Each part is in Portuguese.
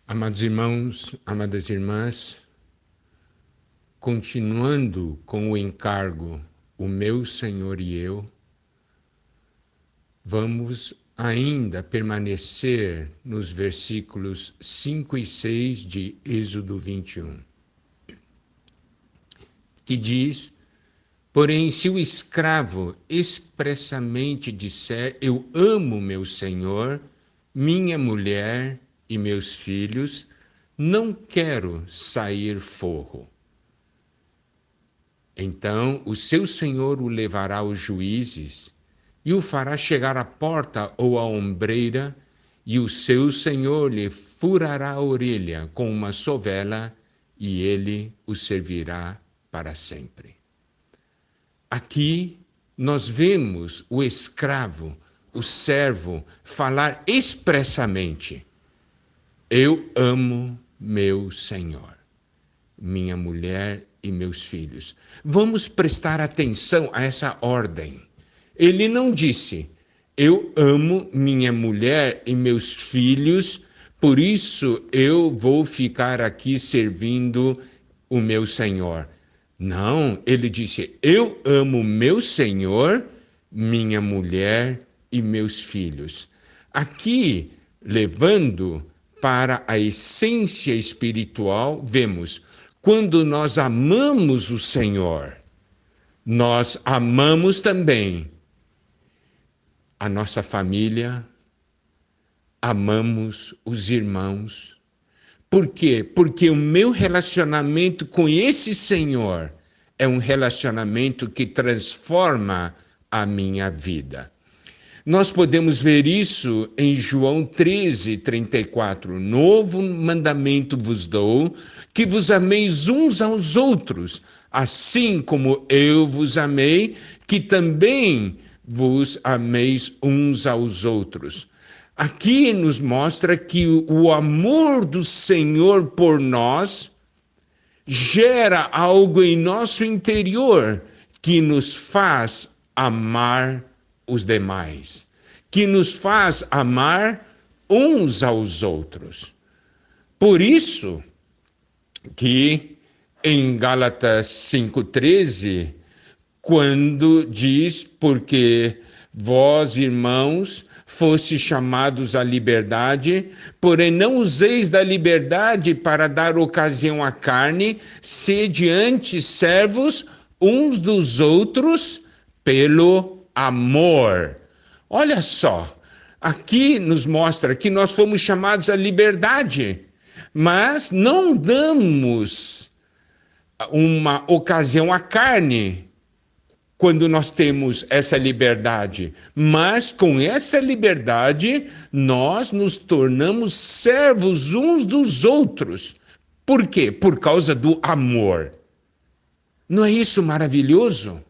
Amados irmãos, amadas irmãs, continuando com o encargo, o meu Senhor e eu, vamos ainda permanecer nos versículos 5 e 6 de Êxodo 21, que diz: porém, se o escravo expressamente disser, eu amo meu Senhor, minha mulher e meus filhos, não quero sair forro. Então o seu senhor o levará aos juízes e o fará chegar à porta ou à ombreira, e o seu senhor lhe furará a orelha com uma sovela, e ele o servirá para sempre. Aqui nós vemos o escravo, o servo, falar expressamente: eu amo meu Senhor, minha mulher e meus filhos. Vamos prestar atenção a essa ordem. Ele não disse, eu amo minha mulher e meus filhos, por isso eu vou ficar aqui servindo o meu Senhor. Não, ele disse, eu amo meu Senhor, minha mulher e meus filhos. Aqui, levando para a essência espiritual, vemos, quando nós amamos o Senhor, nós amamos também a nossa família, amamos os irmãos. Por quê? Porque o meu relacionamento com esse Senhor é um relacionamento que transforma a minha vida. Nós podemos ver isso em João 13:34. Novo mandamento vos dou, que vos ameis uns aos outros, assim como eu vos amei, que também vos ameis uns aos outros. Aqui nos mostra que o amor do Senhor por nós gera algo em nosso interior que nos faz amar os demais, que nos faz amar uns aos outros. Por isso que em Gálatas 5:13, quando diz, porque vós, irmãos, fostes chamados à liberdade, porém não useis da liberdade para dar ocasião à carne, sede antes servos uns dos outros pelo amor. Olha só, aqui nos mostra que nós fomos chamados à liberdade, mas não damos uma ocasião à carne quando nós temos essa liberdade. Mas com essa liberdade, nós nos tornamos servos uns dos outros. Por quê? Por causa do amor. Não é isso maravilhoso?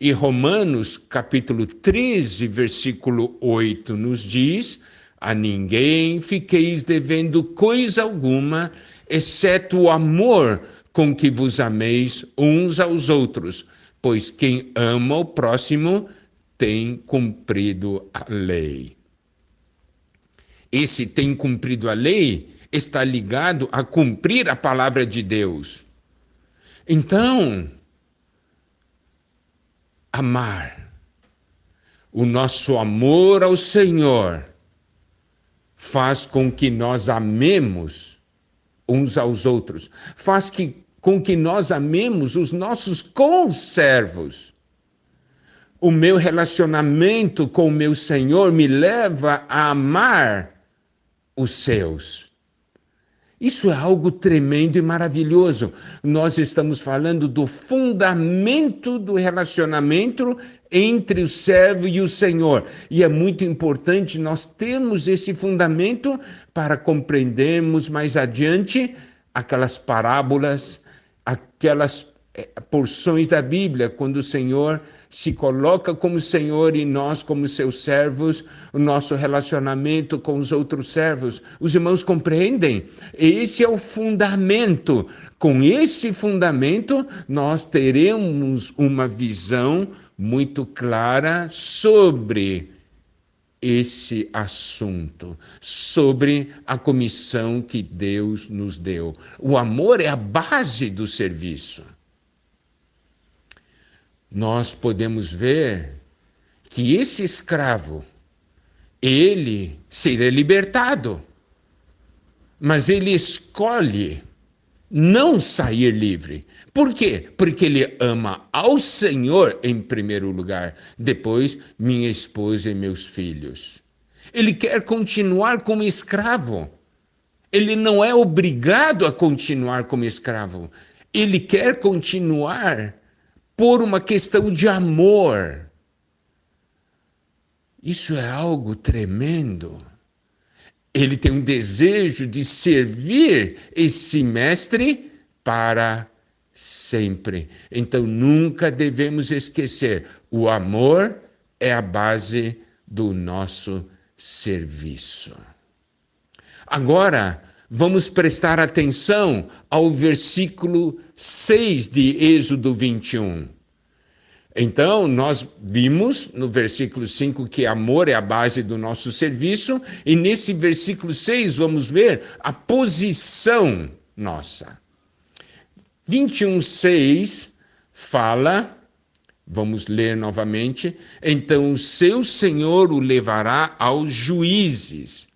E Romanos, capítulo 13, versículo 8, nos diz: a ninguém fiqueis devendo coisa alguma, exceto o amor com que vos ameis uns aos outros, pois quem ama o próximo tem cumprido a lei. Esse tem cumprido a lei está ligado a cumprir a palavra de Deus. Então, amar. O nosso amor ao Senhor faz com que nós amemos uns aos outros. Faz com que nós amemos os nossos conservos. O meu relacionamento com o meu Senhor me leva a amar os seus. Isso é algo tremendo e maravilhoso. Nós estamos falando do fundamento do relacionamento entre o servo e o Senhor. E é muito importante nós termos esse fundamento para compreendermos mais adiante aquelas parábolas, aquelas porções da Bíblia, quando o Senhor se coloca como Senhor e nós como seus servos, o nosso relacionamento com os outros servos. Os irmãos compreendem? Esse é o fundamento. Com esse fundamento, nós teremos uma visão muito clara sobre esse assunto, sobre a comissão que Deus nos deu. O amor é a base do serviço. Nós podemos ver que esse escravo, ele seria libertado, mas ele escolhe não sair livre. Por quê? Porque ele ama ao Senhor em primeiro lugar, depois minha esposa e meus filhos. Ele quer continuar como escravo. Ele não é obrigado a continuar como escravo. Ele quer continuar por uma questão de amor. Isso é algo tremendo. Ele tem um desejo de servir esse mestre para sempre. Então nunca devemos esquecer, o amor é a base do nosso serviço. Agora, vamos prestar atenção ao versículo 6 de Êxodo 21. Então, nós vimos no versículo 5 que amor é a base do nosso serviço, e nesse versículo 6 vamos ver a posição nossa. 21:6 fala, vamos ler novamente, então o seu Senhor o levará aos juízes,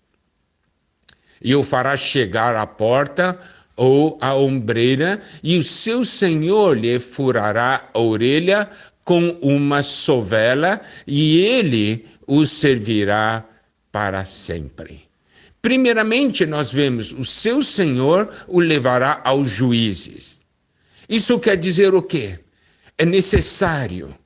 e o fará chegar à porta ou à ombreira, e o seu Senhor lhe furará a orelha com uma sovela, e ele o servirá para sempre. Primeiramente, nós vemos, o seu Senhor o levará aos juízes. Isso quer dizer o quê? É necessário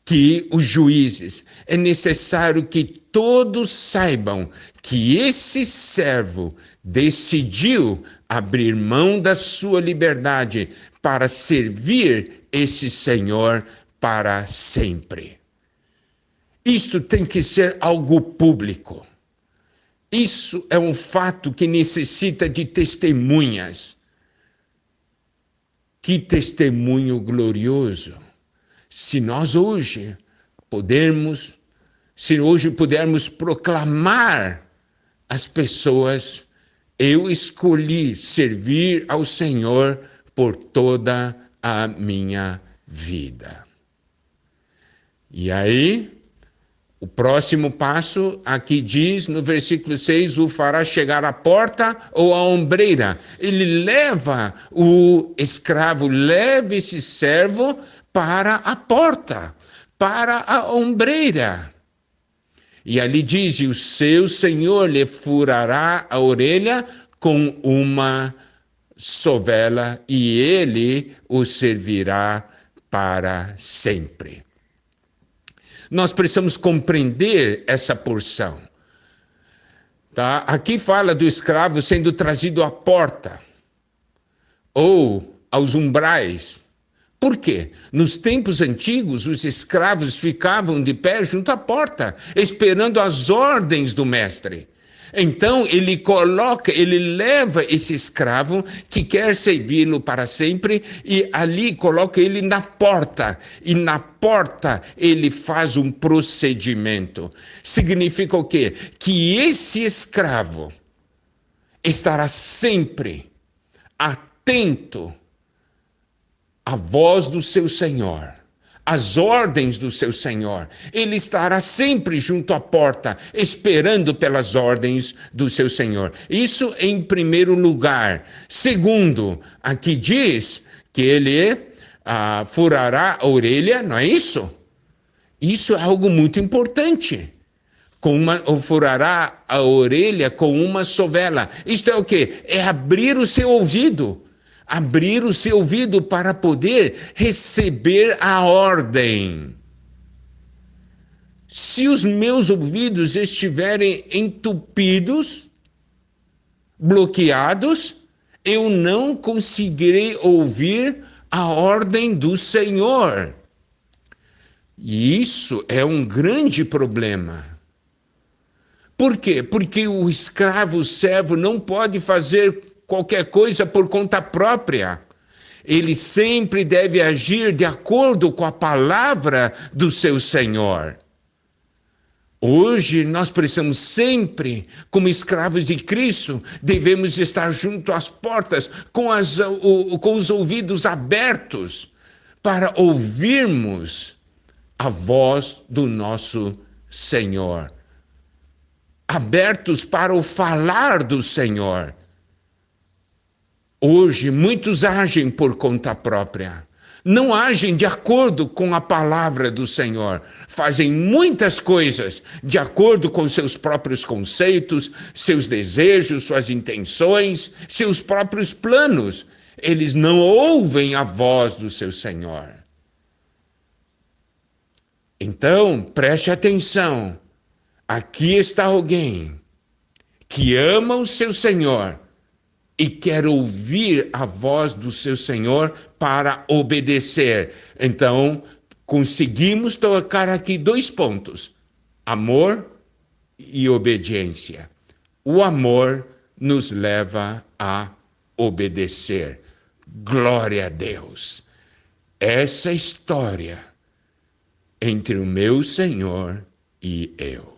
que os juízes, é necessário que todos saibam que esse servo decidiu abrir mão da sua liberdade para servir esse Senhor para sempre. Isto tem que ser algo público. Isso é um fato que necessita de testemunhas. Que testemunho glorioso! Se hoje pudermos proclamar às pessoas, eu escolhi servir ao Senhor por toda a minha vida. E aí, o próximo passo aqui diz, no versículo 6, o fará chegar à porta ou à ombreira. Ele leva o escravo, leva esse servo para a porta, para a ombreira. E ali diz, o seu Senhor lhe furará a orelha com uma sovela, e ele o servirá para sempre. Nós precisamos compreender essa porção. Tá? Aqui fala do escravo sendo trazido à porta ou aos umbrais. Por quê? Nos tempos antigos, os escravos ficavam de pé junto à porta, esperando as ordens do mestre. Então ele leva esse escravo que quer servi-lo para sempre e ali coloca ele na porta. E na porta ele faz um procedimento. Significa o quê? Que esse escravo estará sempre atento à voz do seu Senhor, as ordens do seu Senhor. Ele estará sempre junto à porta, esperando pelas ordens do seu Senhor. Isso em primeiro lugar. Segundo, aqui diz que ele furará a orelha, não é isso? Isso é algo muito importante. Furará a orelha com uma sovela. Isto é o quê? É abrir o seu ouvido. Abrir o seu ouvido para poder receber a ordem. Se os meus ouvidos estiverem entupidos, bloqueados, eu não conseguirei ouvir a ordem do Senhor. E isso é um grande problema. Por quê? Porque o escravo, o servo, não pode fazer qualquer coisa por conta própria. Ele sempre deve agir de acordo com a palavra do seu Senhor. Hoje nós precisamos sempre, como escravos de Cristo, devemos estar junto às portas, com os ouvidos abertos, para ouvirmos a voz do nosso Senhor. Abertos para o falar do Senhor. Hoje, muitos agem por conta própria. Não agem de acordo com a palavra do Senhor. Fazem muitas coisas de acordo com seus próprios conceitos, seus desejos, suas intenções, seus próprios planos. Eles não ouvem a voz do seu Senhor. Então, preste atenção. Aqui está alguém que ama o seu Senhor e quer ouvir a voz do seu Senhor para obedecer. Então, conseguimos tocar aqui 2 pontos: amor e obediência. O amor nos leva a obedecer. Glória a Deus. Essa história entre o meu Senhor e eu.